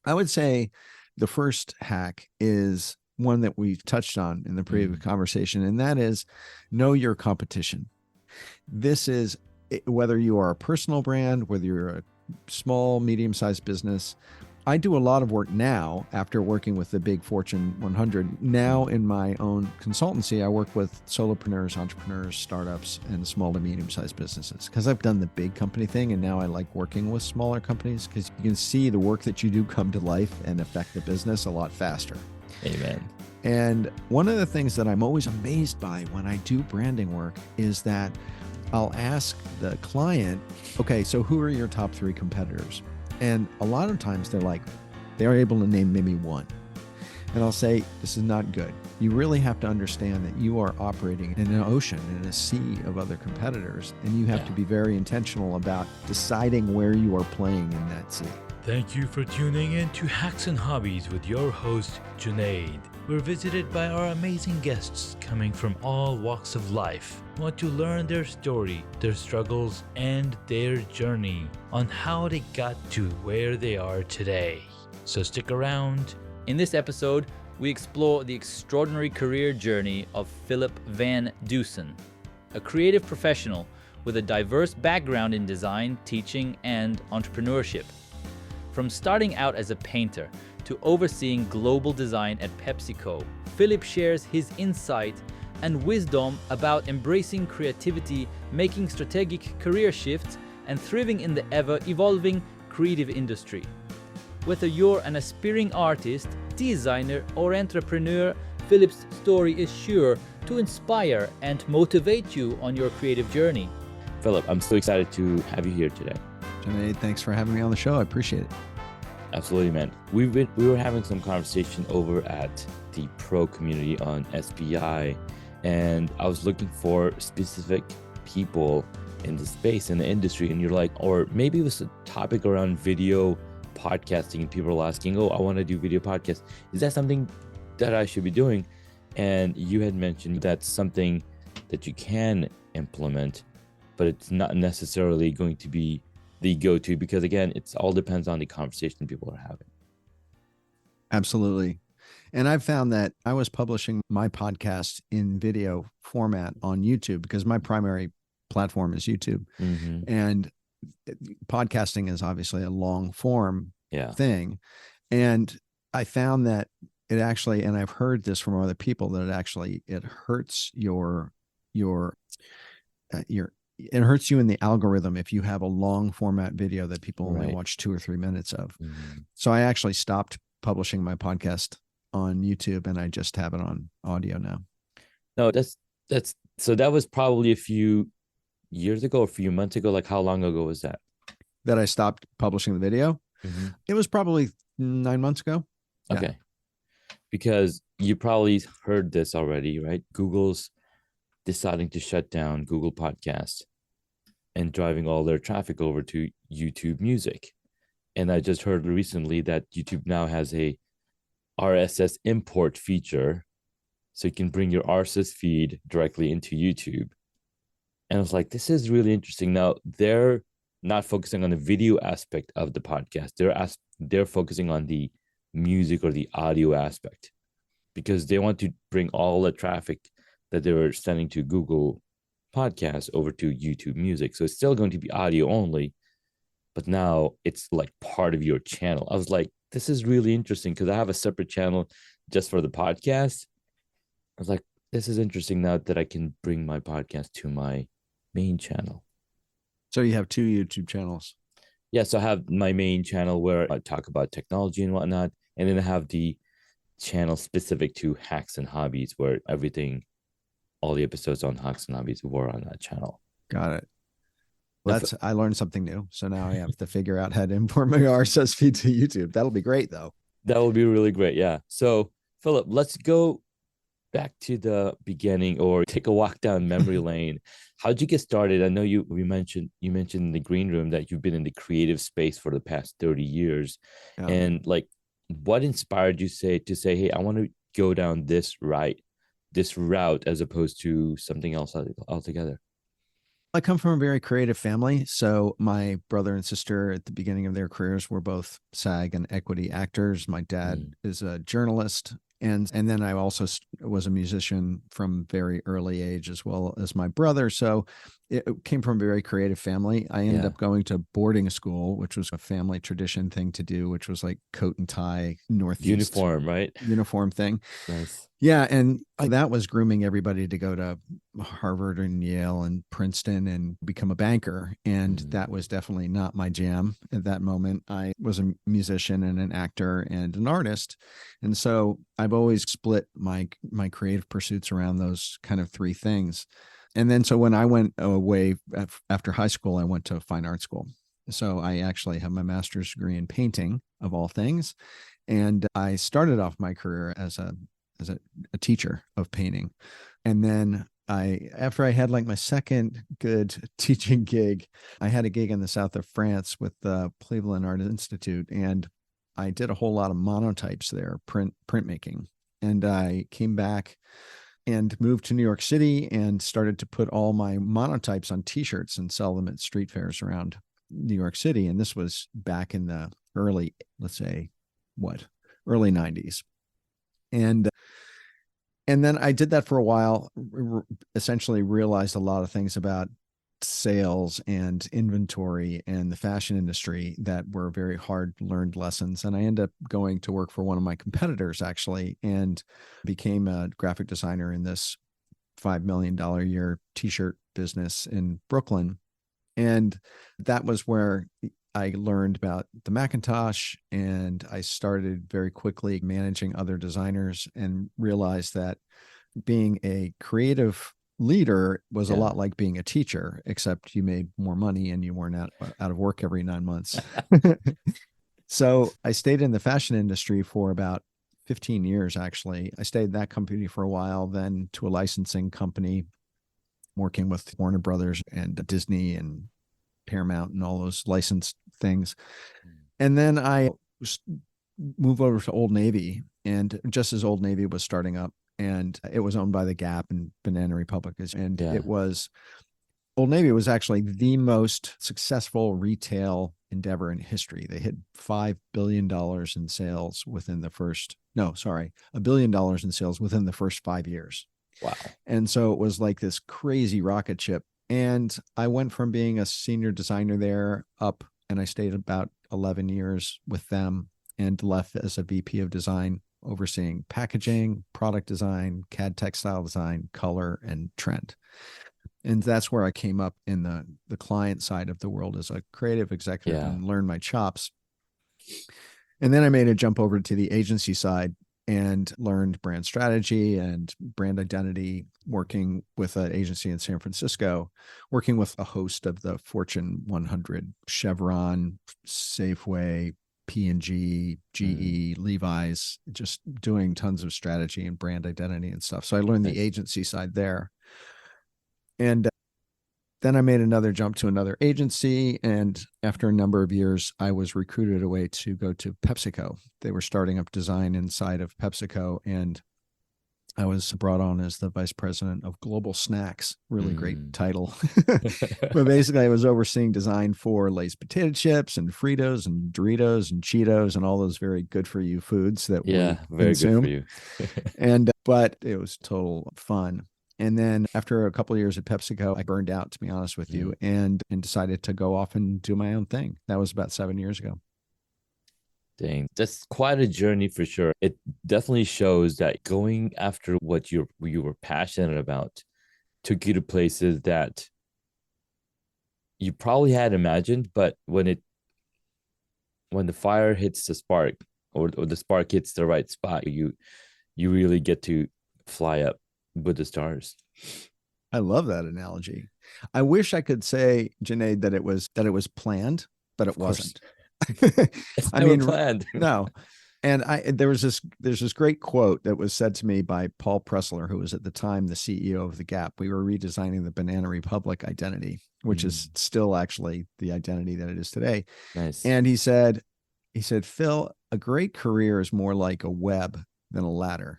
I would say the first hack is one that we've touched on in the previous conversation, and that is know your competition. This is whether you are a personal brand, whether you're a small, medium-sized business. I do a lot of work now after working with the big Fortune 100. Now in my own consultancy, I work with solopreneurs, entrepreneurs, startups, and small to medium-sized businesses because I've done the big company thing, and now I like working with smaller companies because you can see the work that you do come to life and affect the business a lot faster. Amen. And one of the things that I'm always amazed by when I do branding work is that I'll ask the client, okay, so who are your top 3 competitors? And a lot of times they're able to name maybe one. And I'll say, this is not good. You really have to understand that you are operating in an ocean, in a sea of other competitors, and you have to be very intentional about deciding where you are playing in that sea. Thank you for tuning in to Hacks and Hobbies with your host, Junaid. We're visited by our amazing guests coming from all walks of life. Want to learn their story, their struggles, and their journey on how they got to where they are today. So stick around. In this episode, we explore the extraordinary career journey of Philip Van Dusen, a creative professional with a diverse background in design, teaching, and entrepreneurship. From starting out as a painter to overseeing global design at PepsiCo, Philip shares his insight and wisdom about embracing creativity, making strategic career shifts, and thriving in the ever-evolving creative industry. Whether you're an aspiring artist, designer, or entrepreneur, Philip's story is sure to inspire and motivate you on your creative journey. Philip, I'm so excited to have you here today. Junaid, thanks for having me on the show. I appreciate it. Absolutely, man. We were having some conversation over at the pro community on SPI, and I was looking for specific people in the space, in the industry, and you're like, or maybe it was a topic around video podcasting, and people are asking, oh, I want to do video podcasts. Is that something that I should be doing? And you had mentioned that's something that you can implement, but it's not necessarily going to be the go-to, because again, it's all depends on the conversation people are having. Absolutely. And I've found that I was publishing my podcast in video format on YouTube because my primary platform is YouTube. And podcasting is obviously a long form thing. And I found that it actually, and I've heard this from other people, that it hurts it hurts you in the algorithm if you have a long format video that people only watch 2 or 3 minutes of. So I actually stopped publishing my podcast on YouTube and I just have it on audio now. No, so that was probably a few years ago, a few months ago. Like how long ago was that? That I stopped publishing the video? It was probably 9 months ago. Okay. Because you probably heard this already, right? Google's deciding to shut down Google Podcasts and driving all their traffic over to YouTube Music. And I just heard recently that YouTube now has a RSS import feature, so you can bring your RSS feed directly into YouTube. And I was like, this is really interesting. Now, they're not focusing on the video aspect of the podcast. They're focusing on the music or the audio aspect, because they want to bring all the traffic that they were sending to Google Podcasts over to YouTube Music. So it's still going to be audio only, but now it's like part of your channel. I was like, this is really interesting, because I have a separate channel just for the podcast. I was like, this is interesting now that I can bring my podcast to my main channel. So you have 2 YouTube channels? Yes, I have my main channel where I talk about technology and whatnot. And then I have the channel specific to Hacks and Hobbies, where all the episodes on Hacks and Hobbies were on that channel. Got it. Well, I learned something new. So now I have to figure out how to import my RSS feed to YouTube. That'll be great, though. That would be really great. Yeah. So, Philip, let's go back to the beginning, or take a walk down memory lane. How'd you get started? I know you mentioned in the green room that you've been in the creative space for the past 30 years. Yeah. And like, what inspired you to say, hey, I want to go down this route as opposed to something else altogether? I come from a very creative family. So my brother and sister at the beginning of their careers were both SAG and equity actors. My dad is a journalist. And then I also was a musician from very early age, as well as my brother. So it came from a very creative family. I ended up going to boarding school, which was a family tradition thing to do, which was like coat and tie, Northeast Uniform, right? uniform thing. Nice. Yeah. And that was grooming everybody to go to Harvard and Yale and Princeton and become a banker. And that was definitely not my jam at that moment. I was a musician and an actor and an artist. And so I've always split my creative pursuits around those kind of three things. And then so when I went away after high school, I went to fine art school. So I actually have my master's degree in painting, of all things. And I started off my career as a teacher of painting. And then after I had like my second good teaching gig, I had a gig in the south of France with the Cleveland Art Institute. And I did a whole lot of monotypes there, printmaking. And I came back and moved to New York City and started to put all my monotypes on t-shirts and sell them at street fairs around New York City. And this was back in the early, let's say, early 90s. And then I did that for a while, essentially realized a lot of things about sales and inventory and the fashion industry that were very hard learned lessons. And I ended up going to work for one of my competitors, actually, and became a graphic designer in this $5 million a year t-shirt business in Brooklyn. And that was where I learned about the Macintosh, and I started very quickly managing other designers and realized that being a creative leader was a lot like being a teacher, except you made more money and you weren't out of work every 9 months. So I stayed in the fashion industry for about 15 years, actually. I stayed in that company for a while, then to a licensing company, working with Warner Brothers and Disney and Paramount and all those licensed things. And then I moved over to Old Navy, and just as Old Navy was starting up, and it was owned by the Gap and Banana Republic. And it was, Old Navy was actually the most successful retail endeavor in history. They hit $5 billion in sales within the first, $1 billion in sales within the first 5 years. Wow. And so it was like this crazy rocket ship. And I went from being a senior designer there up, and I stayed about 11 years with them and left as a VP of design, overseeing packaging, product design, CAD textile design, color, and trend. And that's where I came up in the client side of the world as a creative executive and learned my chops. And then I made a jump over to the agency side and learned brand strategy and brand identity, working with an agency in San Francisco, working with a host of the Fortune 100, Chevron, Safeway, P&G, GE, Levi's, just doing tons of strategy and brand identity and stuff. So I learned the agency side there. And then I made another jump to another agency. And after a number of years, I was recruited away to go to PepsiCo. They were starting up design inside of PepsiCo. And I was brought on as the vice president of global snacks. Really great title. But basically, I was overseeing design for Lay's potato chips and Fritos and Doritos and Cheetos and all those very good for you foods that we very consume. good for you. But it was total fun. And then after a couple of years at PepsiCo, I burned out, to be honest with you, and decided to go off and do my own thing. That was about 7 years ago. Dang, that's quite a journey for sure. It definitely shows that going after what you were passionate about took you to places that you probably had imagined, but when the fire hits the spark, or the spark hits the right spot, you really get to fly up with the stars. I love that analogy. I wish I could say, Junaid, that it was planned, but it wasn't. It's never planned. No. And there's this great quote that was said to me by Paul Pressler, who was at the time the CEO of the Gap. We were redesigning the Banana Republic identity, which is still actually the identity that it is today. Nice. And he said, Phil, a great career is more like a web than a ladder.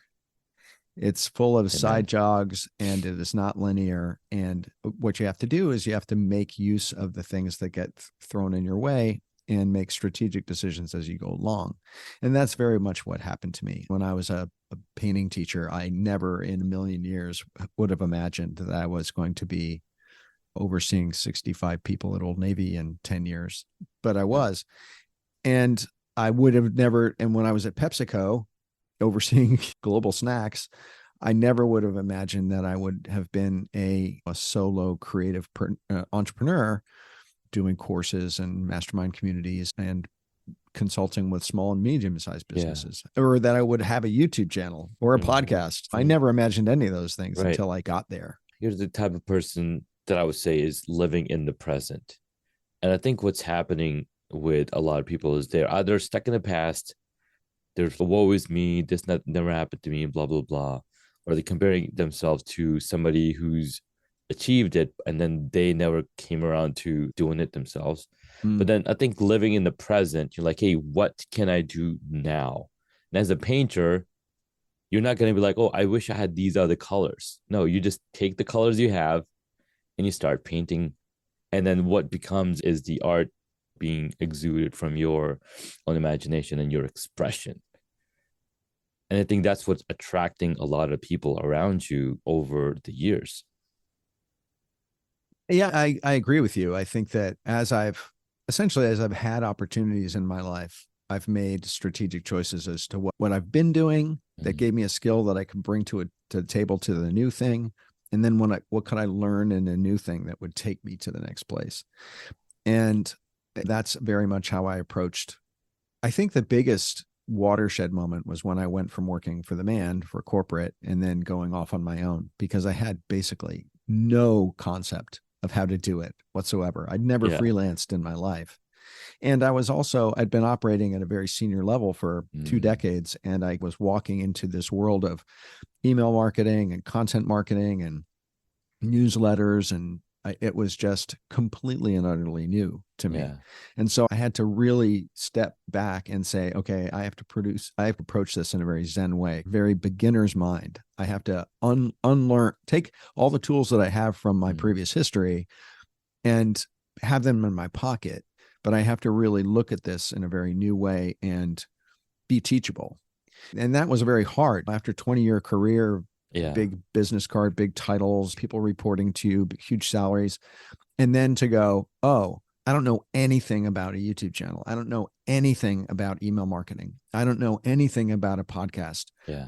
It's full of Amen. side jogs, and it is not linear. And what you have to do is you have to make use of the things that get thrown in your way and make strategic decisions as you go along. And that's very much what happened to me. When I was a painting teacher, I never in a million years would have imagined that I was going to be overseeing 65 people at Old Navy in 10 years, but I was. And I would have never, and when I was at PepsiCo overseeing global snacks, I never would have imagined that I would have been a solo creative entrepreneur doing courses and mastermind communities and consulting with small and medium-sized businesses, or that I would have a YouTube channel or a podcast. I never imagined any of those things until I got there. Here's the type of person that I would say is living in the present. And I think what's happening with a lot of people is they're either stuck in the past, there's woe is me, this never happened to me, blah, blah, blah. Or they're comparing themselves to somebody who's achieved it and then they never came around to doing it themselves. But then I think living in the present, you're like, hey, what can I do now? And as a painter, you're not going to be like, oh, I wish I had these other colors. No, you just take the colors you have and you start painting. And then what becomes is the art being exuded from your own imagination and your expression. And I think that's what's attracting a lot of people around you over the years. Yeah, I agree with you. I think that as I've had opportunities in my life, I've made strategic choices as to what I've been doing that gave me a skill that I can bring to the table to the new thing. And then what could I learn in a new thing that would take me to the next place? And that's very much how I approached. I think the biggest watershed moment was when I went from working for the man for corporate and then going off on my own, because I had basically no concept of how to do it whatsoever. I'd never freelanced in my life. And I'd been operating at a very senior level for 2 decades. And I was walking into this world of email marketing and content marketing and newsletters. And it was just completely and utterly new to me. And so I had to really step back and say, okay, I have to approach this in a very Zen way, very beginner's mind. I have to unlearn, take all the tools that I have from my previous history and have them in my pocket. But I have to really look at this in a very new way and be teachable. And that was very hard. After a 20-year career, big business card, big titles, people reporting to you, huge salaries. And then to go, oh, I don't know anything about a YouTube channel. I don't know anything about email marketing. I don't know anything about a podcast.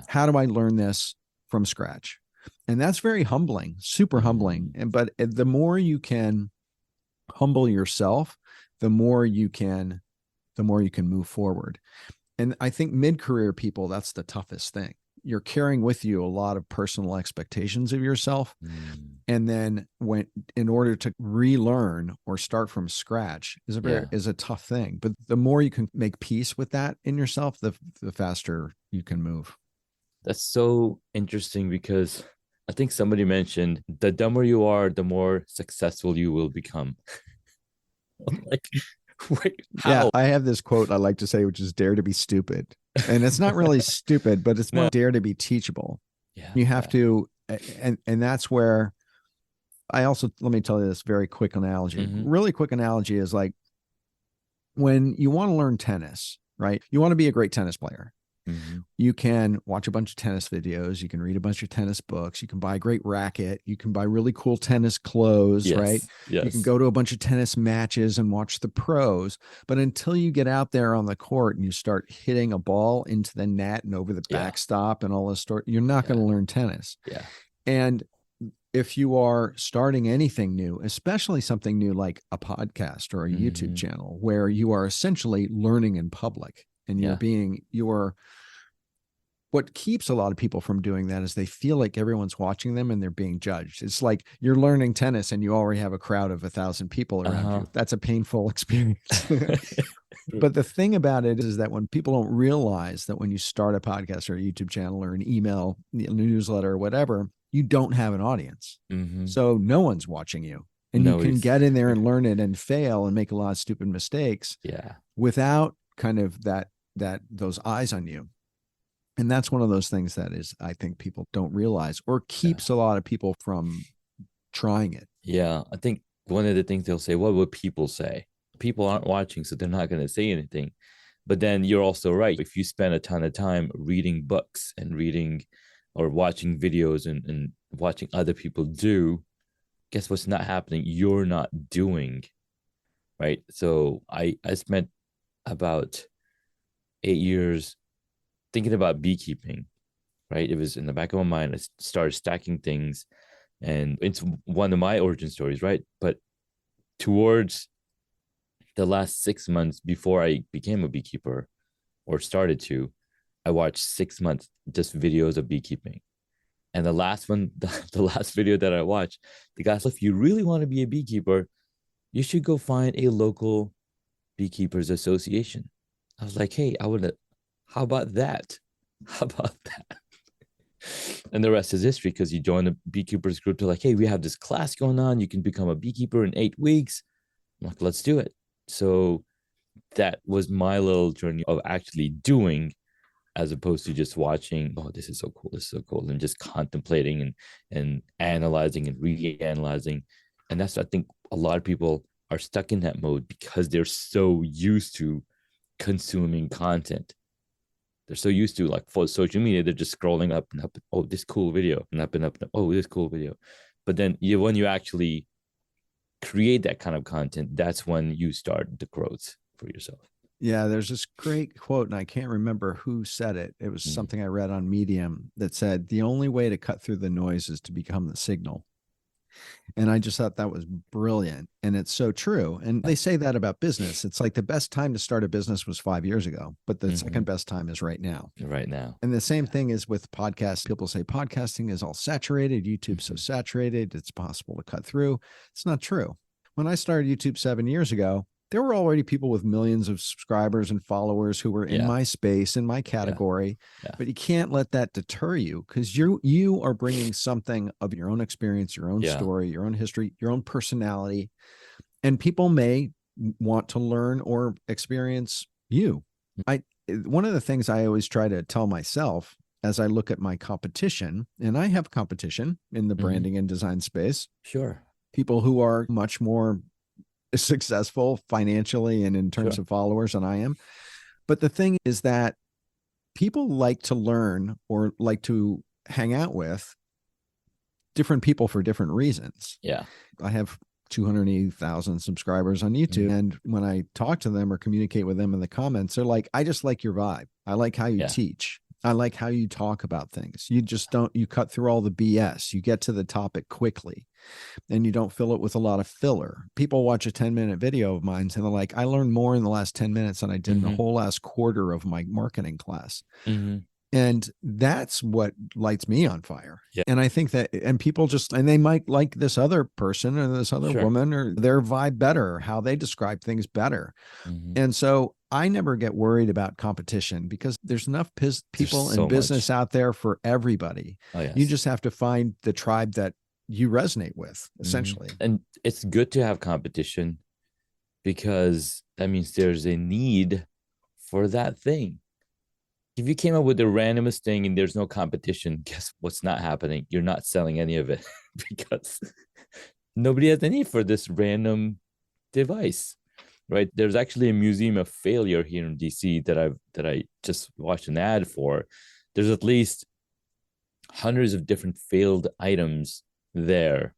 How do I learn this from scratch? And that's very humbling, super humbling. But the more you can humble yourself, the more you can move forward. And I think mid-career people, that's the toughest thing. You're carrying with you a lot of personal expectations of yourself. And then in order to relearn or start from scratch is a tough thing. But the more you can make peace with that in yourself, the faster you can move. That's so interesting, because I think somebody mentioned the dumber you are, the more successful you will become. Like, wait, how? Yeah, I have this quote I like to say, which is dare to be stupid. And it's not really stupid, but it's more dare to be teachable. You have to, and that's where let me tell you this very quick analogy. Really quick analogy is like when you want to learn tennis, right? You want to be a great tennis player. You can watch a bunch of tennis videos. You can read a bunch of tennis books. You can buy a great racket. You can buy really cool tennis clothes, right? You can go to a bunch of tennis matches and watch the pros. But until you get out there on the court and you start hitting a ball into the net and over the backstop and all this stuff, you're not going to learn tennis. And if you are starting anything new, especially something new like a podcast or a YouTube channel, where you are essentially learning in public and what keeps a lot of people from doing that is they feel like everyone's watching them and they're being judged. It's like you're learning tennis and you already have a crowd of 1,000 people around you. That's a painful experience. But the thing about it is that when people don't realize that when you start a podcast or a YouTube channel or an email newsletter or whatever, you don't have an audience. So no one's watching you. And you can get in there and learn it and fail and make a lot of stupid mistakes without kind of those eyes on you. And that's one of those things that is, I think people don't realize or keeps a lot of people from trying it. Yeah. I think one of the things they'll say, what would people say? People aren't watching, so they're not going to say anything. But then you're also right. If you spend a ton of time reading books and reading or watching videos and watching other people do, guess what's not happening? You're not doing, right? So I spent about 8 years thinking about beekeeping, right? It was in the back of my mind. I started stacking things, and it's one of my origin stories, right? But towards the last 6 months before I became a beekeeper or started to, I watched 6 months just videos of beekeeping. And the last one, the last video that I watched, the guy said, if you really want to be a beekeeper, you should go find a local beekeepers association. I was like, hey, how about that? How about that? And the rest is history, because you join the beekeepers group. They're like, hey, we have this class going on. You can become a beekeeper in 8 weeks. I'm like, let's do it. So that was my little journey of actually doing, as opposed to just watching, oh, this is so cool, this is so cool, and just contemplating and analyzing and reanalyzing. And that's, I think, a lot of people are stuck in that mode because they're so used to consuming content. They're so used to, like, for social media, they're just scrolling up and up. Oh, this cool video, and up and up and up. Oh, this cool video. But then when you actually create that kind of content, that's when you start the growth for yourself. Yeah, there's this great quote, and I can't remember who said it. It was something I read on Medium that said, the only way to cut through the noise is to become the signal. And I just thought that was brilliant. And it's so true. And they say that about business. It's like the best time to start a business was 5 years ago, but the second best time is right now. Right now. And the same thing is with podcasts. People say podcasting is all saturated. YouTube's so saturated, it's possible to cut through. It's not true. When I started YouTube 7 years ago, there were already people with millions of subscribers and followers who were in my space, in my category, but you can't let that deter you, because you are bringing something of your own experience, your own story, your own history, your own personality, and people may want to learn or experience you. One of the things I always try to tell myself as I look at my competition, and I have competition in the branding and design space. Sure. People who are much more successful financially and in terms of followers than I am. But the thing is that people like to learn or like to hang out with different people for different reasons. Yeah. I have 280,000 subscribers on YouTube. And when I talk to them or communicate with them in the comments, they're like, I just like your vibe. I like how you teach. I like how you talk about things. You just you cut through all the BS. You get to the topic quickly and you don't fill it with a lot of filler. People watch a 10-minute video of mine and they're like, I learned more in the last 10 minutes than I did in the whole last quarter of my marketing class. And that's what lights me on fire. And I think that, and people just, and they might like this other person or this other woman or their vibe better, how they describe things better. And so I never get worried about competition because there's enough people in business out there for everybody. You just have to find the tribe that you resonate with, essentially. And it's good to have competition because that means there's a need for that thing. If you came up with the randomest thing and there's no competition, guess what's not happening? You're not selling any of it because nobody has a need for this random device, right? There's actually a museum of failure here in DC that I just watched an ad for. There's at least hundreds of different failed items there.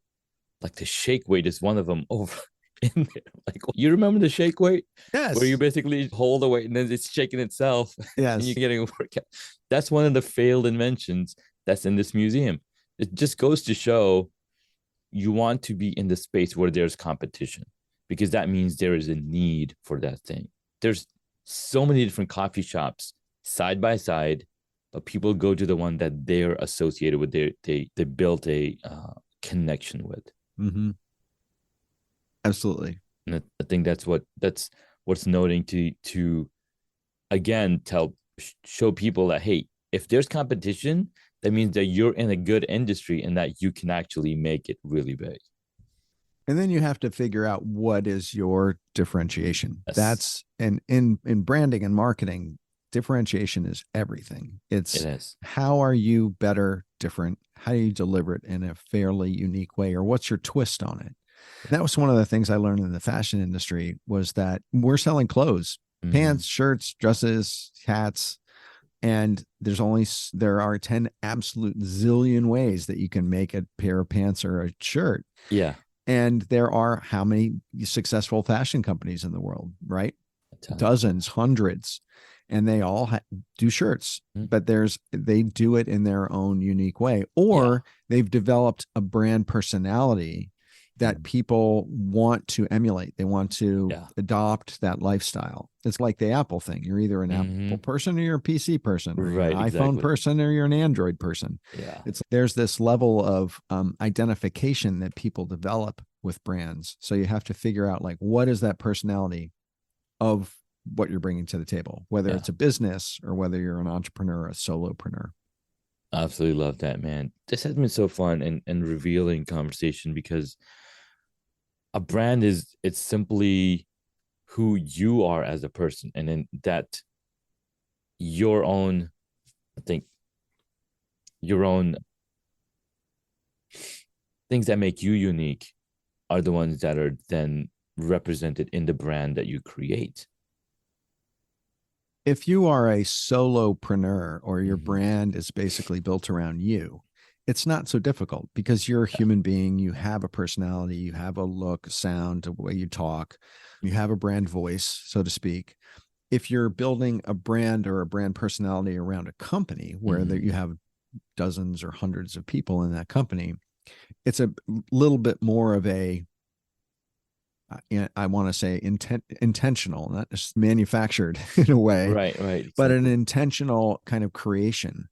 Like the shake weight is one of them over in there. Like, you remember the shake weight? Yes. Where you basically hold the weight and then it's shaking itself. Yes. And you're getting a workout. That's one of the failed inventions that's in this museum. It just goes to show you want to be in the space where there's competition, because that means there is a need for that thing. There's so many different coffee shops side by side, but people go to the one that they're associated with, they built a connection with. Absolutely. And I think that's what's noting to again show people that, hey, if there's competition, that means that you're in a good industry and that you can actually make it really big. And then you have to figure out what is your differentiation. Yes. That's, and in branding and marketing, differentiation is everything. It is. How are you better, different? How do you deliver it in a fairly unique way, or what's your twist on it? That was one of the things I learned in the fashion industry, was that we're selling clothes, pants, shirts, dresses, hats, and there are 10 absolute zillion ways that you can make a pair of pants or a shirt. Yeah. And there are how many successful fashion companies in the world, right? Dozens, hundreds, and they all do shirts, but they do it in their own unique way, or they've developed a brand personality that people want to emulate. They want to adopt that lifestyle. It's like the Apple thing. You're either an Apple person or you're a PC person, or you're an iPhone person or you're an Android person. Yeah. There's this level of identification that people develop with brands. So you have to figure out, like, what is that personality of what you're bringing to the table, whether it's a business or whether you're an entrepreneur, a solopreneur. Absolutely love that, man. This has been so fun and revealing conversation, because a brand it's simply who you are as a person, and then that your own things that make you unique are the ones that are then represented in the brand that you create. If you are a solopreneur, or your brand is basically built around you, it's not so difficult, because you're a human being. You have a personality, you have a look, sound, the way you talk, you have a brand voice, so to speak. If you're building a brand or a brand personality around a company where you have dozens or hundreds of people in that company, it's a little bit more of a, I want to say intentional, not just manufactured in a way, right, exactly. But an intentional kind of creation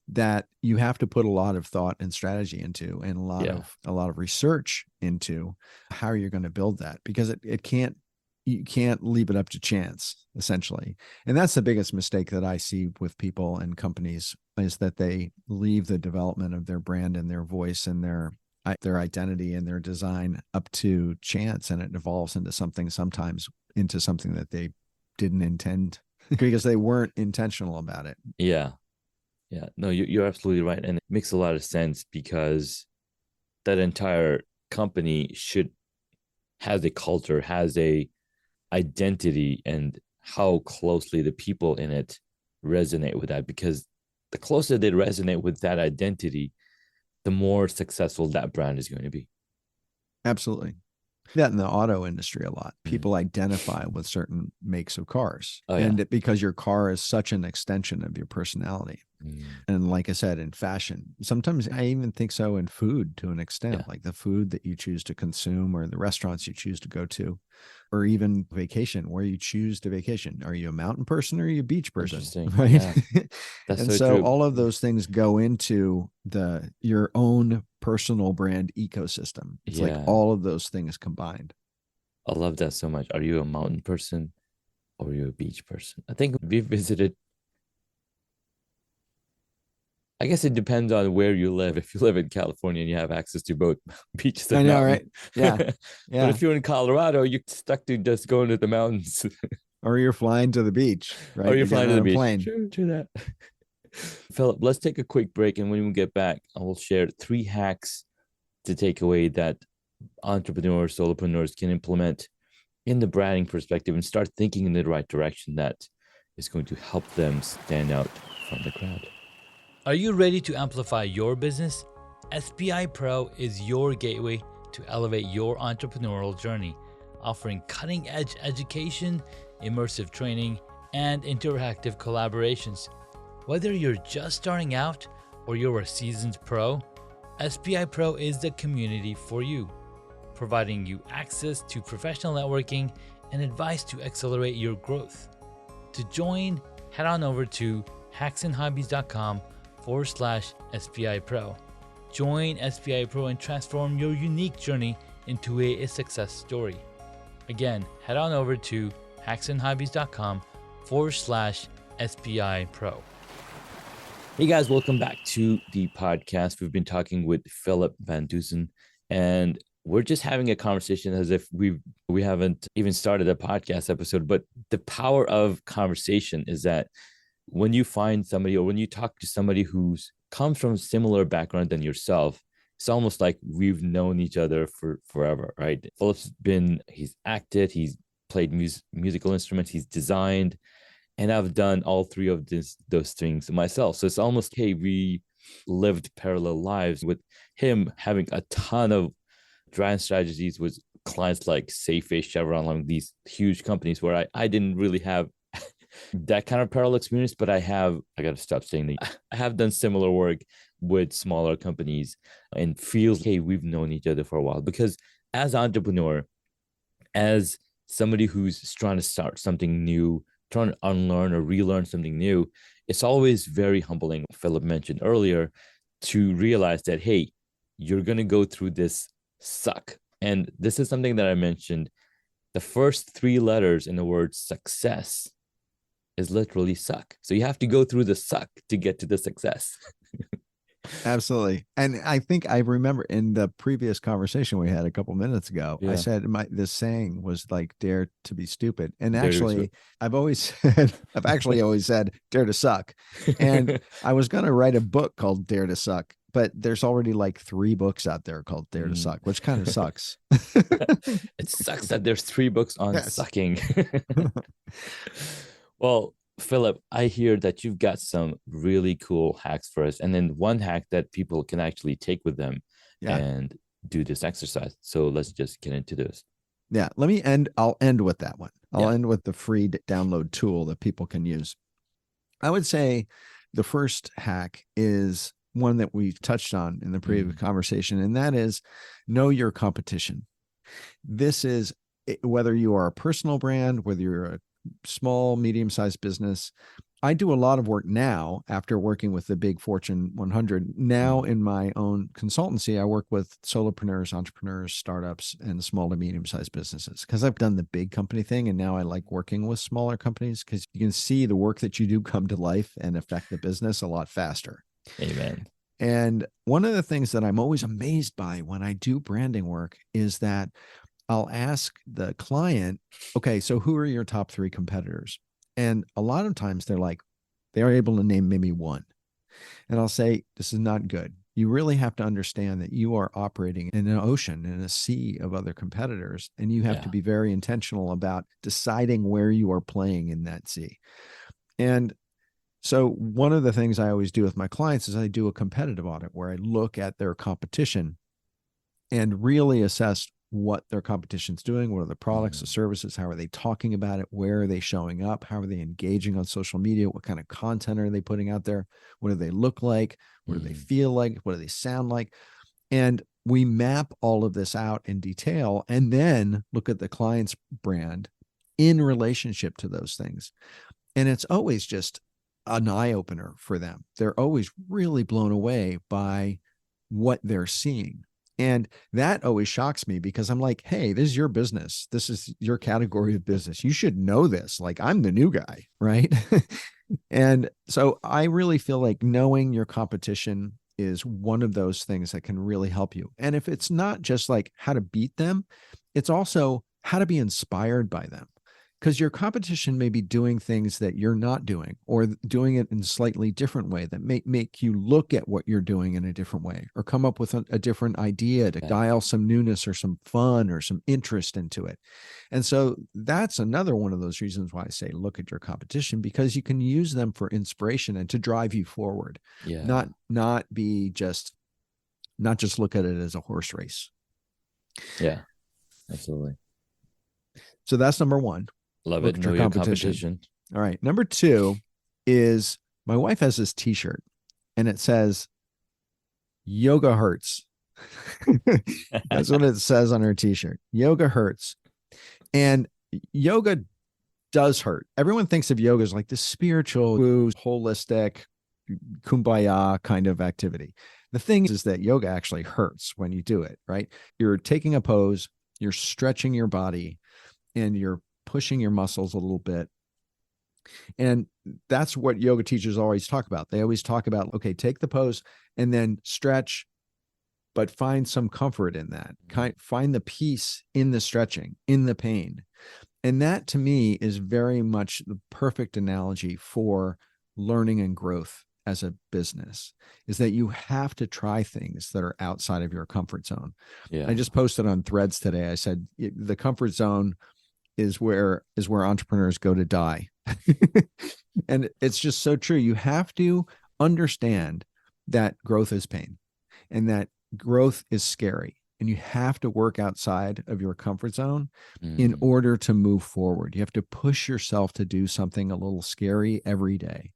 that you have to put a lot of thought and strategy into, and a lot of research into how you're going to build that, because you can't leave it up to chance, essentially. And that's the biggest mistake that I see with people and companies, is that they leave the development of their brand and their voice and their identity and their design up to chance, and it evolves into something that they didn't intend because they weren't intentional about it. No, you're absolutely right, and it makes a lot of sense, because that entire company has a culture, has a identity, and how closely the people in it resonate with that, because the closer they resonate with that identity, the more successful that brand is going to be. Absolutely. That in the auto industry a lot. People identify with certain makes of cars. Because your car is such an extension of your personality. And like I said, in fashion, sometimes I even think so in food, to an extent, like the food that you choose to consume, or the restaurants you choose to go to, or even vacation, where you choose to vacation. Are you a mountain person or are you a beach person? Right. Yeah. That's and so true. All of those things go into your own personal brand ecosystem. It's like all of those things combined. I love that so much. Are you a mountain person or are you a beach person? I think we've visited, I guess it depends on where you live. If you live in California and you have access to both beaches and mountains. Right? Yeah. But if you're in Colorado, you're stuck to just going to the mountains. Or you're flying to the beach, right? Or you're flying to the beach. Plane. True that. Philip, let's take a quick break, and when we get back, I will share 3 hacks to take away that entrepreneurs, solopreneurs can implement in the branding perspective and start thinking in the right direction that is going to help them stand out from the crowd. Are you ready to amplify your business? SPI Pro is your gateway to elevate your entrepreneurial journey, offering cutting-edge education, immersive training, and interactive collaborations. Whether you're just starting out or you're a seasoned pro, SPI Pro is the community for you, providing you access to professional networking and advice to accelerate your growth. To join, head on over to hacksandhobbies.com/SPI Pro. Join SPI Pro and transform your unique journey into a success story. Again, head on over to hacksandhobbies.com/SPI Pro. Hey guys, welcome back to the podcast. We've been talking with Philip Van Dusen, and we're just having a conversation as if we haven't even started a podcast episode. But the power of conversation is that when you find somebody or when you talk to somebody who's comes from a similar background than yourself, it's almost like we've known each other for forever, right? He's acted, he's played musical instruments, he's designed, and I've done all three of those things myself. So it's almost, hey, we lived parallel lives, with him having a ton of brand strategies with clients like Safeway, Chevron, like these huge companies where I didn't really have that kind of parallel experience, but I got to stop saying that. I have done similar work with smaller companies and feels, hey, we've known each other for a while. Because as an entrepreneur, as somebody who's trying to start something new, trying to unlearn or relearn something new, it's always very humbling, Philip mentioned earlier, to realize that, hey, you're going to go through this suck. And this is something that I mentioned. The first three letters in the word success is literally suck. So you have to go through the suck to get to the success. Absolutely. And I think I remember in the previous conversation we had a couple minutes ago, I said this saying was like, dare to be stupid. And actually, I've actually always said dare to suck. And I was going to write a book called Dare to Suck, but there's already like 3 books out there called Dare to Suck, which kind of sucks. It sucks that there's 3 books on sucking. Well, Philip, I hear that you've got some really cool hacks for us. And then one hack that people can actually take with them and do this exercise. So let's just get into this. Yeah. I'll end with that one. I'll end with the free download tool that people can use. I would say the first hack is one that we've touched on in the previous conversation, and that is know your competition. This is whether you are a personal brand, whether you're a small, medium-sized business. I do a lot of work now after working with the big Fortune 100. Now in my own consultancy, I work with solopreneurs, entrepreneurs, startups, and small to medium-sized businesses because I've done the big company thing. And now I like working with smaller companies because you can see the work that you do come to life and affect the business a lot faster. Amen. And one of the things that I'm always amazed by when I do branding work is that I'll ask the client, okay, so who are your top 3 competitors? And a lot of times they are able to name maybe one. And I'll say, this is not good. You really have to understand that you are operating in an ocean, in a sea of other competitors. And you have to be very intentional about deciding where you are playing in that sea. And so one of the things I always do with my clients is I do a competitive audit where I look at their competition and really assess what their competition's doing, what are the products, the services, how are they talking about it, where are they showing up, how are they engaging on social media, what kind of content are they putting out there, what do they look like, what do they feel like, what do they sound like. And we map all of this out in detail and then look at the client's brand in relationship to those things. And it's always just an eye-opener for them. They're always really blown away by what they're seeing. And that always shocks me because I'm like, hey, this is your business. This is your category of business. You should know this. Like, I'm the new guy, right? And so I really feel like knowing your competition is one of those things that can really help you. And if it's not just like how to beat them, it's also how to be inspired by them. Because your competition may be doing things that you're not doing or doing it in a slightly different way that may make you look at what you're doing in a different way or come up with a different idea to dial some newness or some fun or some interest into it. And so that's another one of those reasons why I say look at your competition, because you can use them for inspiration and to drive you forward. Not just look at it as a horse race. Yeah, absolutely. So that's number 1. Love it. Know your competition. All right. Number 2 is my wife has this t-shirt and it says, yoga hurts. That's what it says on her t-shirt. Yoga hurts. And yoga does hurt. Everyone thinks of yoga as like this spiritual, holistic, kumbaya kind of activity. The thing is that yoga actually hurts when you do it, right? You're taking a pose, you're stretching your body, and you're pushing your muscles a little bit. And that's what yoga teachers always talk about. They always talk about, okay, take the pose and then stretch, but find some comfort in that. Find the peace in the stretching, in the pain. And that to me is very much the perfect analogy for learning and growth as a business is that you have to try things that are outside of your comfort zone. Yeah. I just posted on Threads today. I said the comfort zone is where entrepreneurs go to die. And it's just so true. You have to understand that growth is pain and that growth is scary. And you have to work outside of your comfort zone in order to move forward. You have to push yourself to do something a little scary every day.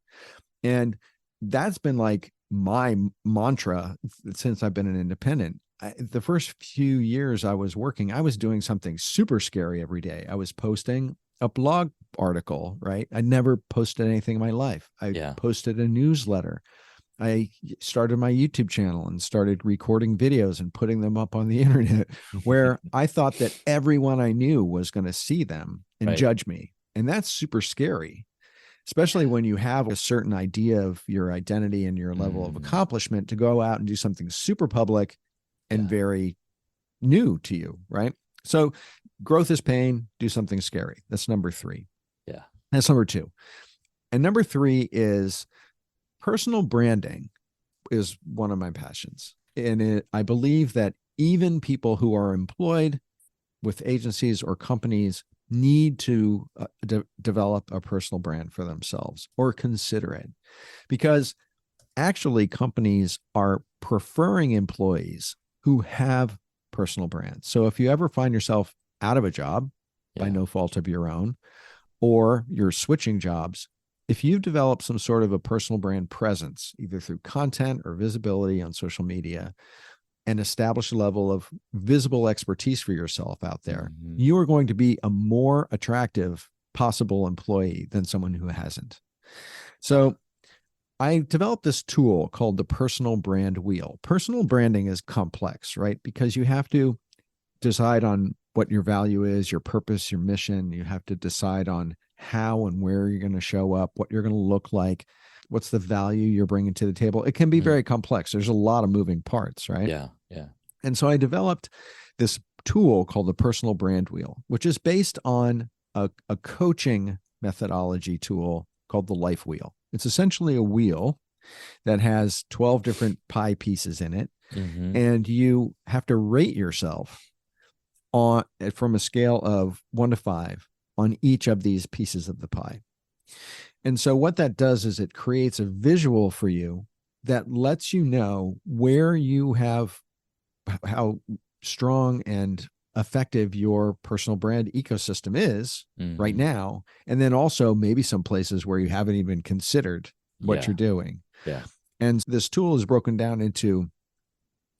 And that's been like my mantra since I've been an independent. The first few years I was working, I was doing something super scary every day. I was posting a blog article, right? I never posted anything in my life. I posted a newsletter. I started my YouTube channel and started recording videos and putting them up on the internet where I thought that everyone I knew was going to see them and judge me. And that's super scary, especially when you have a certain idea of your identity and your level of accomplishment to go out and do something super public and very new to you, right? So growth is pain, do something scary. That's number 3. Yeah. That's number 2. And number 3 is personal branding is one of my passions. And I believe that even people who are employed with agencies or companies need to develop a personal brand for themselves or consider it, because actually companies are preferring employees who have personal brands. So if you ever find yourself out of a job by no fault of your own, or you're switching jobs, if you've developed some sort of a personal brand presence, either through content or visibility on social media, and establish a level of visible expertise for yourself out there, you are going to be a more attractive possible employee than someone who hasn't. So I developed this tool called the personal brand wheel. Personal branding is complex, right? Because you have to decide on what your value is, your purpose, your mission. You have to decide on how and where you're going to show up, what you're going to look like, what's the value you're bringing to the table. It can be very complex. There's a lot of moving parts, right? Yeah. Yeah. And so I developed this tool called the personal brand wheel, which is based on a coaching methodology tool called the life wheel. It's essentially a wheel that has 12 different pie pieces in it. And you have to rate yourself from a scale of 1 to 5 on each of these pieces of the pie. And so what that does is it creates a visual for you that lets you know where you have, how strong and effective your personal brand ecosystem is right now. And then also maybe some places where you haven't even considered what you're doing. Yeah. And this tool is broken down into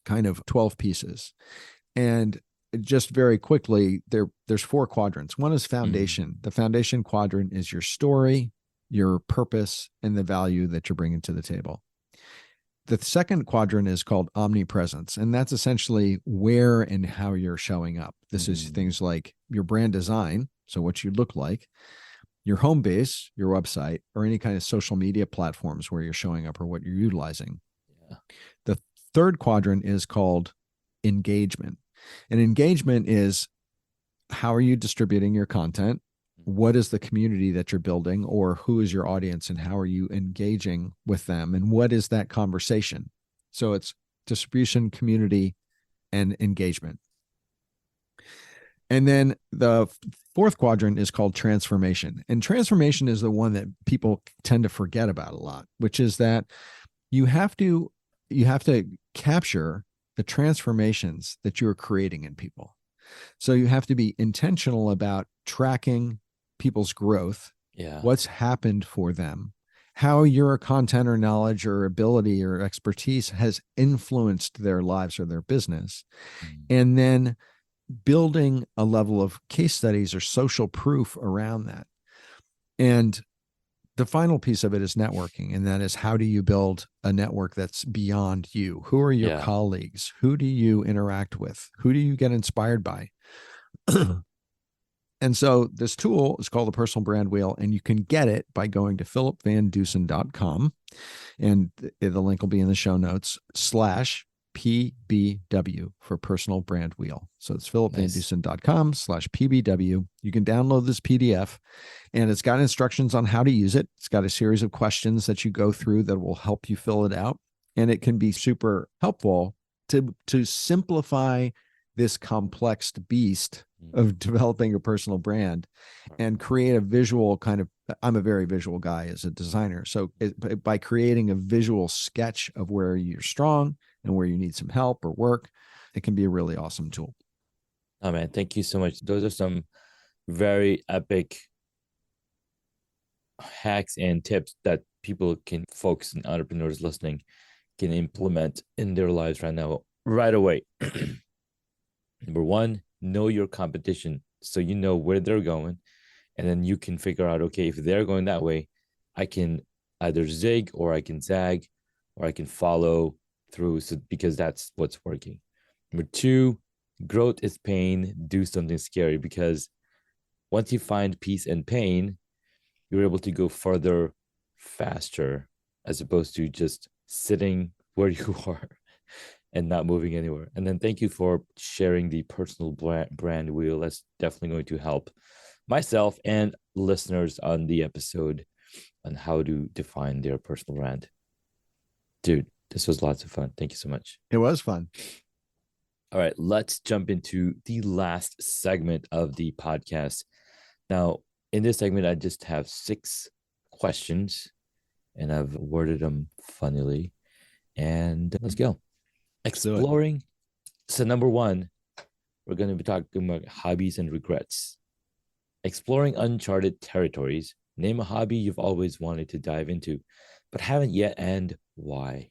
kind of 12 pieces. And just very quickly, there's 4 quadrants. One is foundation. The foundation quadrant is your story, your purpose, and the value that you're bringing to the table. The second quadrant is called omnipresence, and that's essentially where and how you're showing up. This is things like your brand design, so what you look like, your home base, your website, or any kind of social media platforms where you're showing up or what you're utilizing. Yeah. The third quadrant is called engagement. And engagement is how are you distributing your content? What is the community that you're building, or who is your audience and how are you engaging with them? And what is that conversation? So it's distribution, community, and engagement. And then the fourth quadrant is called transformation. And transformation is the one that people tend to forget about a lot, which is that you have to capture the transformations that you're creating in people. So you have to be intentional about tracking people's growth, what's happened for them, how your content or knowledge or ability or expertise has influenced their lives or their business, and then building a level of case studies or social proof around that. And the final piece of it is networking. And that is, how do you build a network that's beyond you? Who are your colleagues? Who do you interact with? Who do you get inspired by? And so this tool is called the Personal Brand Wheel, and you can get it by going to philipvandusen.com. And the link will be in the show notes / PBW for personal brand wheel. So it's Nice. philipvandusen.com/PBW. You can download this PDF and it's got instructions on how to use it. It's got a series of questions that you go through that will help you fill it out. And it can be super helpful to simplify this complex beast of developing a personal brand and create a visual kind of, I'm a very visual guy as a designer. So by creating a visual sketch of where you're strong and where you need some help or work, it can be a really awesome tool. Oh man, thank you so much. Those are some very epic hacks and tips that folks and entrepreneurs listening can implement in their lives right now, right away. Number one, know your competition so you know where they're going. And then you can figure out, okay, if they're going that way, I can either zig or I can zag or I can follow through because that's what's working. Number two, growth is pain. Do something scary, because once you find peace and pain, you're able to go further faster as opposed to just sitting where you are and not moving anywhere. And then thank you for sharing the personal brand wheel. That's definitely going to help myself and listeners on the episode on how to define their personal brand. Dude, this was lots of fun. Thank you so much. It was fun. All right, let's jump into the last segment of the podcast. Now, in this segment, I just have 6 questions and I've worded them funnily. And let's go. Exploring. So number 1, we're going to be talking about hobbies and regrets. Exploring uncharted territories. Name a hobby you've always wanted to dive into, but haven't yet, and why?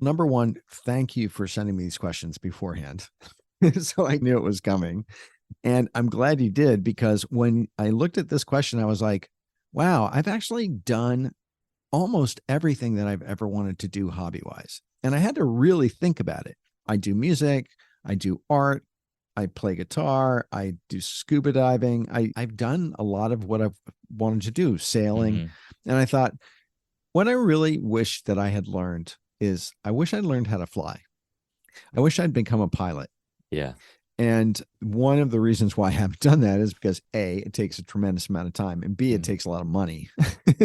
Number 1, thank you for sending me these questions beforehand. So I knew it was coming. And I'm glad you did, because when I looked at this question, I was like, wow, I've actually done almost everything that I've ever wanted to do hobby-wise. And I had to really think about it. I do music, I do art, I play guitar, I do scuba diving. I've done a lot of what I've wanted to do, sailing. Mm-hmm. And I thought, what I really wish that I had learned is I wish I'd learned how to fly. I wish I'd become a pilot. Yeah. And one of the reasons why I haven't done that is because A, it takes a tremendous amount of time, and B, it takes a lot of money.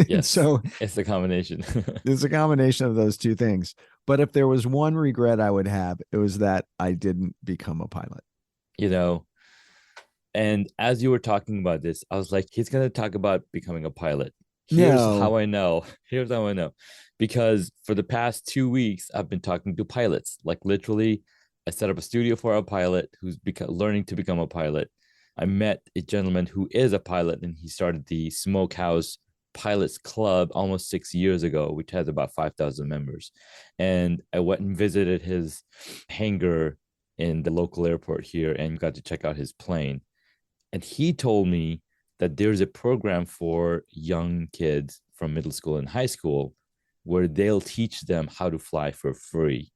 Yes. So it's a combination. it's a combination of those two things. But if there was one regret I would have, it was that I didn't become a pilot. You know, and as you were talking about this, I was like, he's going to talk about becoming a pilot. Here's how I know. Here's how I know. Because for the past 2 weeks, I've been talking to pilots. Like literally, I set up a studio for a pilot who's learning to become a pilot. I met a gentleman who is a pilot, and he started the Smokehouse Pilots Club almost 6 years ago, which has about 5,000 members. And I went and visited his hangar in the local airport here and got to check out his plane. And he told me that there's a program for young kids from middle school and high school where they'll teach them how to fly for free.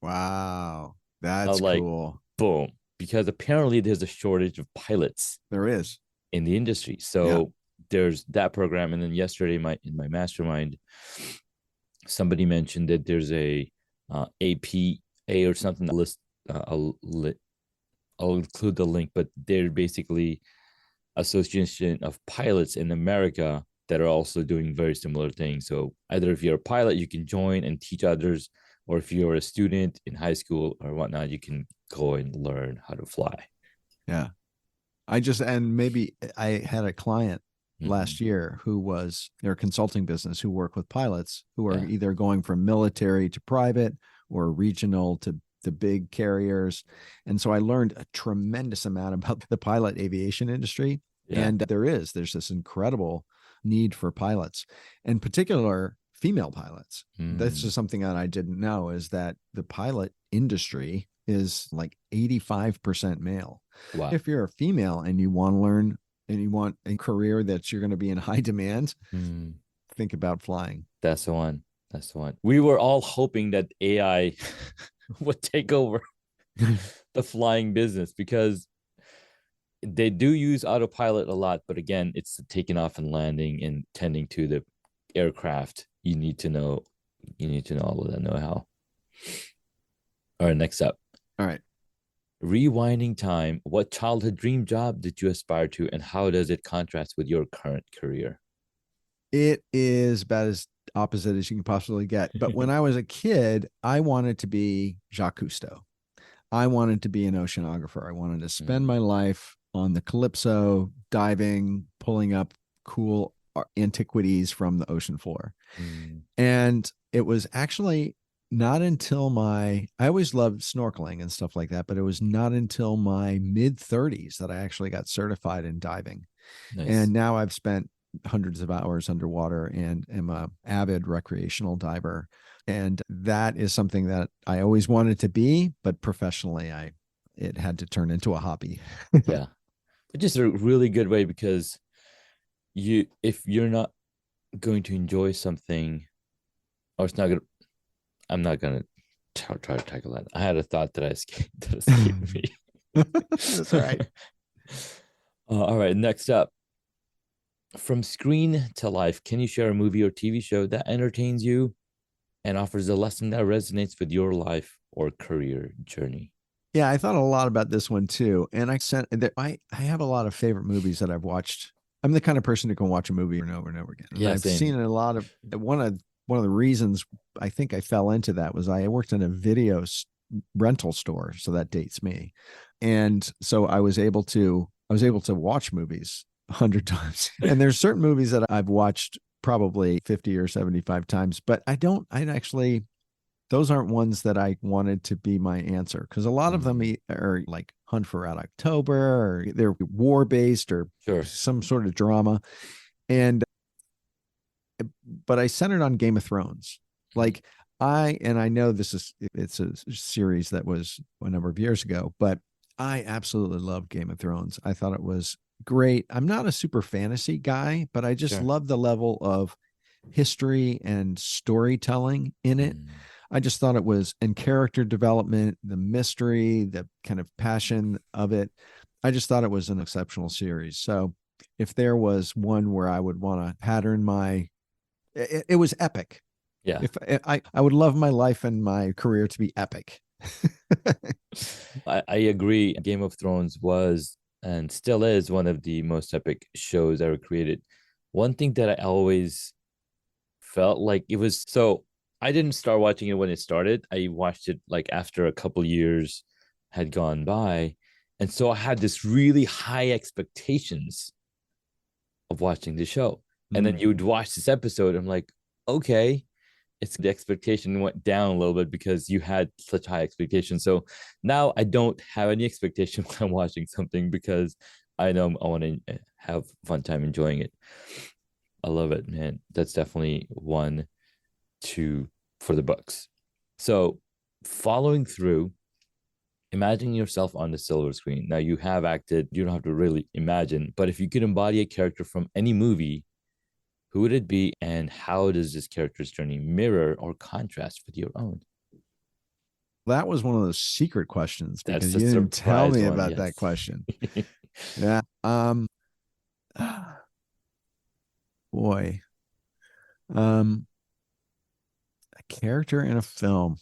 Wow. That's cool. Boom. Because apparently there's a shortage of pilots. There is. In the industry. So there's that program. And then yesterday in my mastermind, somebody mentioned that there's a APA or something. I'll include the link, but they're basically association of pilots in America that are also doing very similar things. So either if you're a pilot, you can join and teach others, or if you're a student in high school or whatnot, you can go and learn how to fly. Yeah. Maybe I had a client last year who was their consulting business, who work with pilots who are either going from military to private or regional to the big carriers. And so I learned a tremendous amount about the pilot aviation industry. Yeah. And there's this incredible need for pilots, in particular female pilots. That's just something that I didn't know, is that the pilot industry is like 85% male. Wow. If you're a female and you want to learn and you want a career that you're going to be in high demand, think about flying. That's the one. That's the one. We were all hoping that AI would take over the flying business, because they do use autopilot a lot. But again, it's taking off and landing and tending to the aircraft. You need to know You need to know all of that know-how. All right, next up. All right. Rewinding time, what childhood dream job did you aspire to, and how does it contrast with your current career? It is about as opposite as you can possibly get. But when I was a kid, I wanted to be Jacques Cousteau. I wanted to be an oceanographer. I wanted to spend my life on the Calypso, diving, pulling up cool antiquities from the ocean floor. And it was actually not until I always loved snorkeling and stuff like that, but it was not until my mid-30s that I actually got certified in diving. Nice. And now I've spent hundreds of hours underwater and am a avid recreational diver. And that is something that I always wanted to be, but professionally, it had to turn into a hobby. Yeah, which is a really good way, because if you're not going to enjoy something, or it's not gonna, I'm not gonna try to tackle that. I had a thought that escaped me. That's all right. All right, next up. From screen to life, can you share a movie or TV show that entertains you and offers a lesson that resonates with your life or career journey? Yeah, I thought a lot about this one too. And I have a lot of favorite movies that I've watched. I'm the kind of person who can watch a movie over and over and over again. And Yeah, I've same. seen a lot of one of the reasons I think I fell into that was I worked in a video rental store, so that dates me. And so I was able to watch movies 100 times. And there's certain movies that I've watched probably 50 or 75 times, but those aren't ones that I wanted to be my answer, because a lot of them are like Hunt for Red October, or they're war based, or some sort of drama. But I centered on Game of Thrones. Like I know it's a series that was a number of years ago, but I absolutely loved Game of Thrones. I thought it was great. I'm not a super fantasy guy, but I just love the level of history and storytelling in it. I just thought it was, and character development, the mystery, the kind of passion of it. I just thought it was an exceptional series. So if there was one where I would want to pattern it was epic. Yeah. If I would love my life and my career to be epic. I agree. Game of Thrones was and still is one of the most epic shows ever created. One thing that I always felt like it was, so I didn't start watching it when it started. I watched it like after a couple years had gone by. And so I had this really high expectations of watching the show. And then you would watch this episode. I'm like, okay, the expectation went down a little bit because you had such high expectations. So now I don't have any expectation when I'm watching something, because I know I want to have fun time enjoying it. I love it, man. That's definitely one for the books. So following through, imagine yourself on the silver screen. Now you have acted, you don't have to really imagine, but if you could embody a character from any movie, who would it be, and how does this character's journey mirror or contrast with your own? That was one of those secret questions, because That's you didn't tell me one, about that question. Yeah. Boy. A character in a film.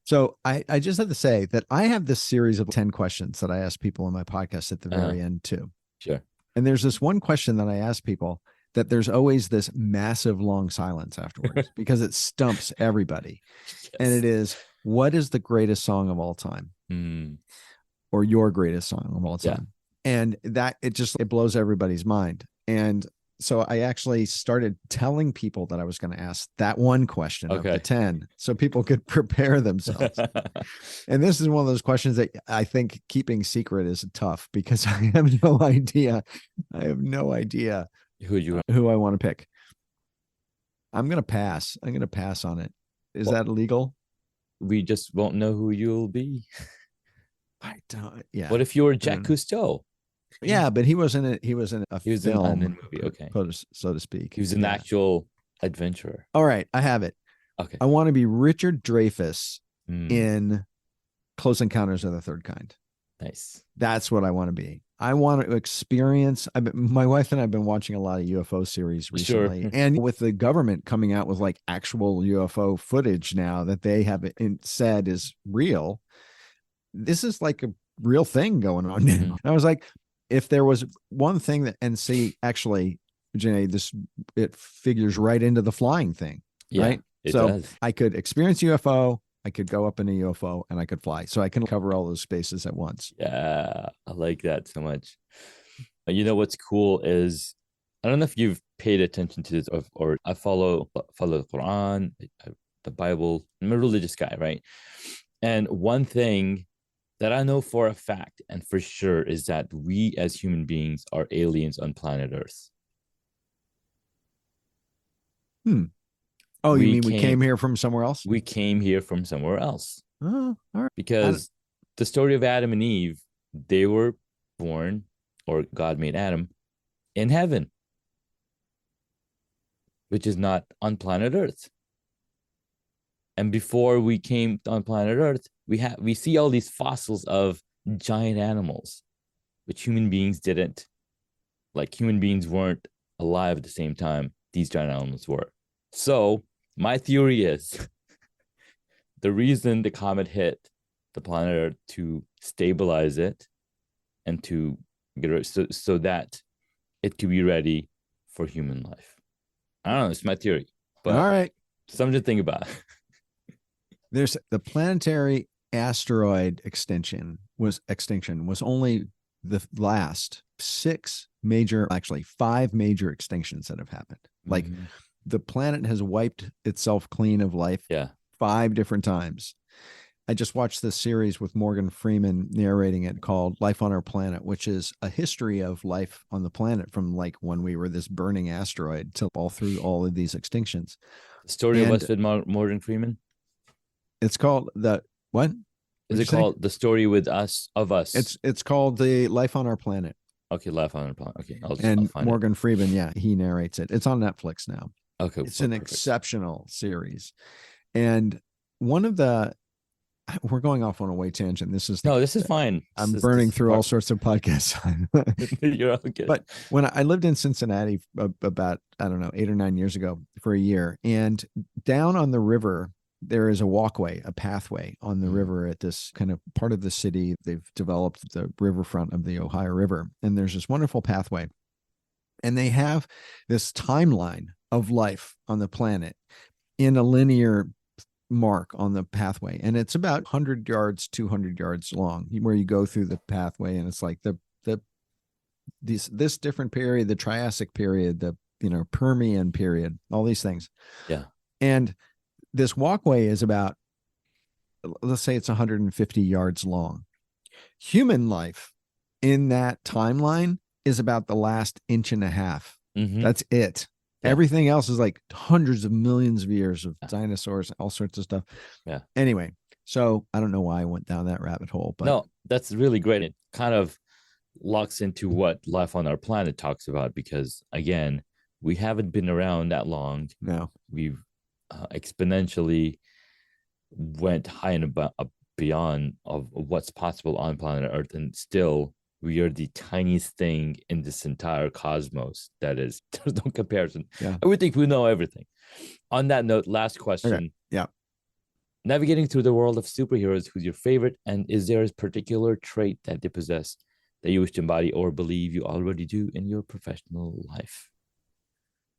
So I just have to say that I have this series of 10 questions that I ask people in my podcast at the very end too. Sure. And there's this one question that I ask people that there's always this massive long silence afterwards because it stumps everybody. Yes. And it is, what is the greatest song of all time? Or your greatest song of all time? Yeah. And that it blows everybody's mind. And so I actually started telling people that I was going to ask that one question of the 10, so people could prepare themselves. And this is one of those questions that I think keeping secret is tough, because I have no idea. Who I want to pick. I'm going to pass. I'm going to pass on it. Is that illegal? We just won't know who you'll be. I don't. Yeah. What if you were Jacques Cousteau? Yeah, but he was in it. He was in a film, in a movie. Okay, so to speak. He was an actual adventurer. All right, I have it. Okay, I want to be Richard Dreyfuss in Close Encounters of the Third Kind. Nice. That's what I want to be. I want to experience. My wife and I have been watching a lot of UFO series recently, Sure. and with the government coming out with like actual UFO footage now that they have said is real, this is like a real thing going on now. Mhm. And I was like, if there was one thing that, and see, actually, Janae, it figures right into the flying thing, Yeah, right? it So does. I could experience UFO, I could go up in a UFO, and I could fly. So I can cover all those spaces at once. Yeah, I like that so much. You know what's cool is, I don't know if you've paid attention to this, or I follow the Quran, the Bible. I'm a religious guy, right? And one thing that I know for a fact and for sure is that we as human beings are aliens on planet Earth. Oh, you mean we came here from somewhere else? We came here from somewhere else. Oh, all right. Because the story of Adam and Eve, they were born, or God made Adam in heaven, which is not on planet Earth. And before we came on planet Earth, we see all these fossils of giant animals, which human beings didn't. Like, human beings weren't alive at the same time these giant animals were. So my theory is the reason the comet hit the planet Earth to stabilize it and to get rid, so that it could be ready for human life. I don't know, it's my theory, but all right. something to think about. There's the planetary asteroid extinction was only the last five major extinctions that have happened. Like, the planet has wiped itself clean of life. Yeah. 5 different times. I just watched this series with Morgan Freeman narrating it called Life on Our Planet, which is a history of life on the planet from like when we were this burning asteroid to all through all of these extinctions. The story of us with Morgan Freeman? It's called what? Is it called The Story with Us, of Us? It's called the Life on Our Planet. Okay, Life on Our Planet. Okay, I'll find Morgan Freeman, yeah, he narrates it. It's on Netflix now. Okay, it's an exceptional series. And one of the, we're going off on a way tangent. This is fine. I'm burning through all sorts of podcasts. You're all good. But when I lived in Cincinnati about, I don't know, 8 or 9 years ago for a year, and down on the river, there is a pathway on the river at this kind of part of the city. They've developed the riverfront of the Ohio River, and there's this wonderful pathway. And they have this timeline of life on the planet in a linear mark on the pathway. And it's about 100 yards, 200 yards long, where you go through the pathway. And it's like this different period, the Triassic period, the Permian period, all these things. Yeah. And this walkway is about, let's say it's 150 yards long. Human life in that timeline is about the last inch and a half. That's it. Yeah. Everything else is like hundreds of millions of years of dinosaurs, all sorts of stuff. Yeah. Anyway, so I don't know why I went down that rabbit hole, but no, that's really great. It kind of locks into what Life on Our Planet talks about, because again, we haven't been around that long. No, we've exponentially went high and beyond of what's possible on planet Earth, and still we are the tiniest thing in this entire cosmos. That is, there's no comparison. Yeah. I would think we know everything. On that note, last question. Okay. Yeah. Navigating through the world of superheroes, who's your favorite? And is there a particular trait that they possess that you wish to embody or believe you already do in your professional life?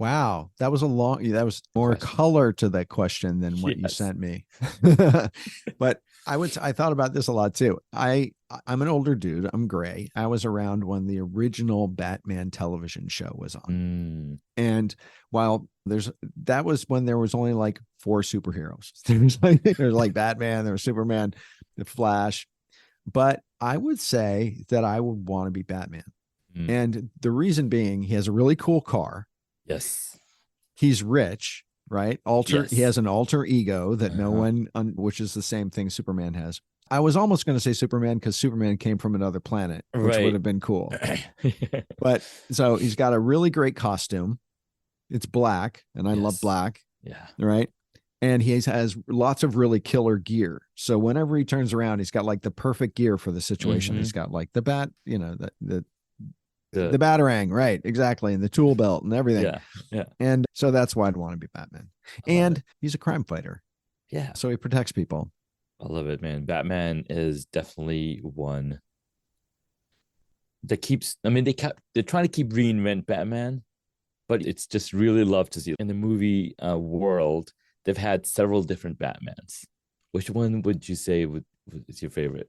Wow, that was more color to that question than what you sent me. But I thought about this a lot too. I'm an older dude. I'm gray. I was around when the original Batman television show was on. And while that was when there was only like 4 superheroes. There's like Batman, there was Superman, the Flash. But I would say that I would want to be Batman. And the reason being, he has a really cool car. Yes. He's rich, right? Yes. He has an alter ego that no one, which is the same thing Superman has. I was almost going to say Superman because Superman came from another planet, which would have been cool. But so he's got a really great costume. It's black, and I love black. Yeah. Right. And he has lots of really killer gear. So whenever he turns around, he's got like the perfect gear for the situation. He's got like the bat, the batarang, right? Exactly. And the tool belt and everything. Yeah. And so that's why I'd want to be Batman. And he's a crime fighter. Yeah. So he protects people. I love it, man. Batman is definitely one that keeps, they're trying to keep reinvent Batman, but it's just really love to see in the movie world. They've had several different Batmans. Which one would you say is your favorite?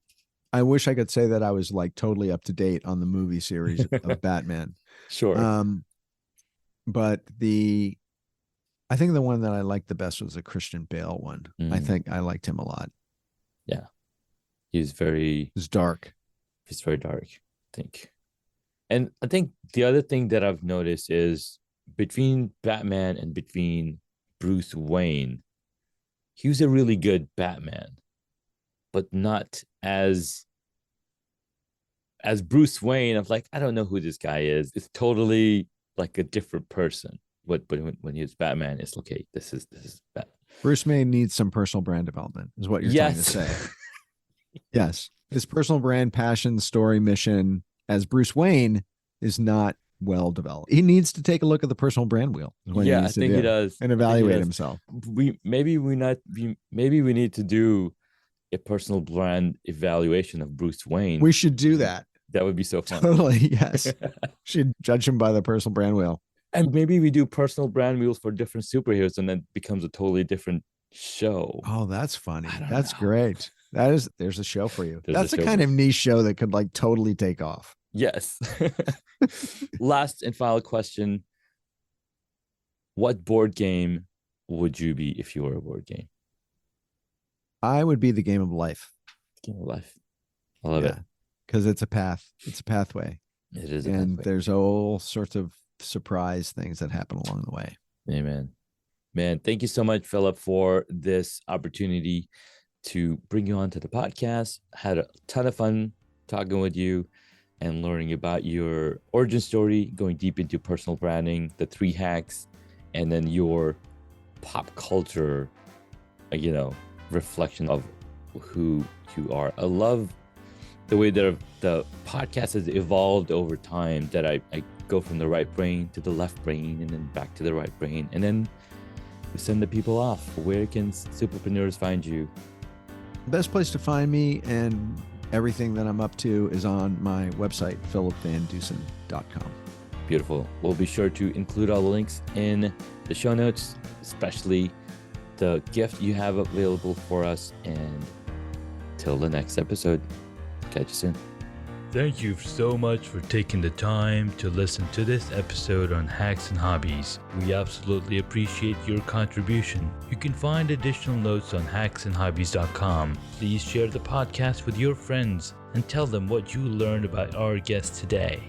I wish I could say that I was like totally up to date on the movie series of Batman. Sure. But I think the one that I liked the best was the Christian Bale one. I think I liked him a lot. Yeah. He's dark. He's very dark, I think. And I think the other thing that I've noticed is between Batman and between Bruce Wayne, he was a really good Batman, but not as Bruce Wayne. I'm like, I don't know who this guy is. It's totally like a different person. But when he was Batman, it's okay. This is Batman. Bruce Wayne needs some personal brand development, is what you're trying to say. Yes. His personal brand, passion, story, mission as Bruce Wayne is not well developed. He needs to take a look at the personal brand wheel. I think he does. And evaluate himself. Maybe we need to do a personal brand evaluation of Bruce Wayne. We should do that. That would be so fun. Totally, yes. Should judge him by the personal brand wheel. And maybe we do personal brand wheels for different superheroes and then it becomes a totally different show. Oh, that's funny. That's great. There's a show for you. There's that's the kind of niche show that could like totally take off. Yes. Last and final question. What board game would you be if you were a board game? I would be the game of life. Game of life. I love it. Because it's a path. It's a pathway. It is. And there's all sorts of surprise things that happen along the way. Amen. Man, thank you so much, Philip, for this opportunity to bring you onto the podcast. Had a ton of fun talking with you and learning about your origin story, going deep into personal branding, the 3 hacks, and then your pop culture, reflection of who you are. I love the way that the podcast has evolved over time, that I go from the right brain to the left brain and then back to the right brain. And then we send the people off. Where can superpreneurs find you? The best place to find me and everything that I'm up to is on my website, philipvandusen.com. Beautiful. We'll be sure to include all the links in the show notes, especially the gift you have available for us. And till the next episode, catch you soon. Thank you so much for taking the time to listen to this episode on Hacks and Hobbies. We absolutely appreciate your contribution. You can find additional notes on hacksandhobbies.com. Please share the podcast with your friends and tell them what you learned about our guest today.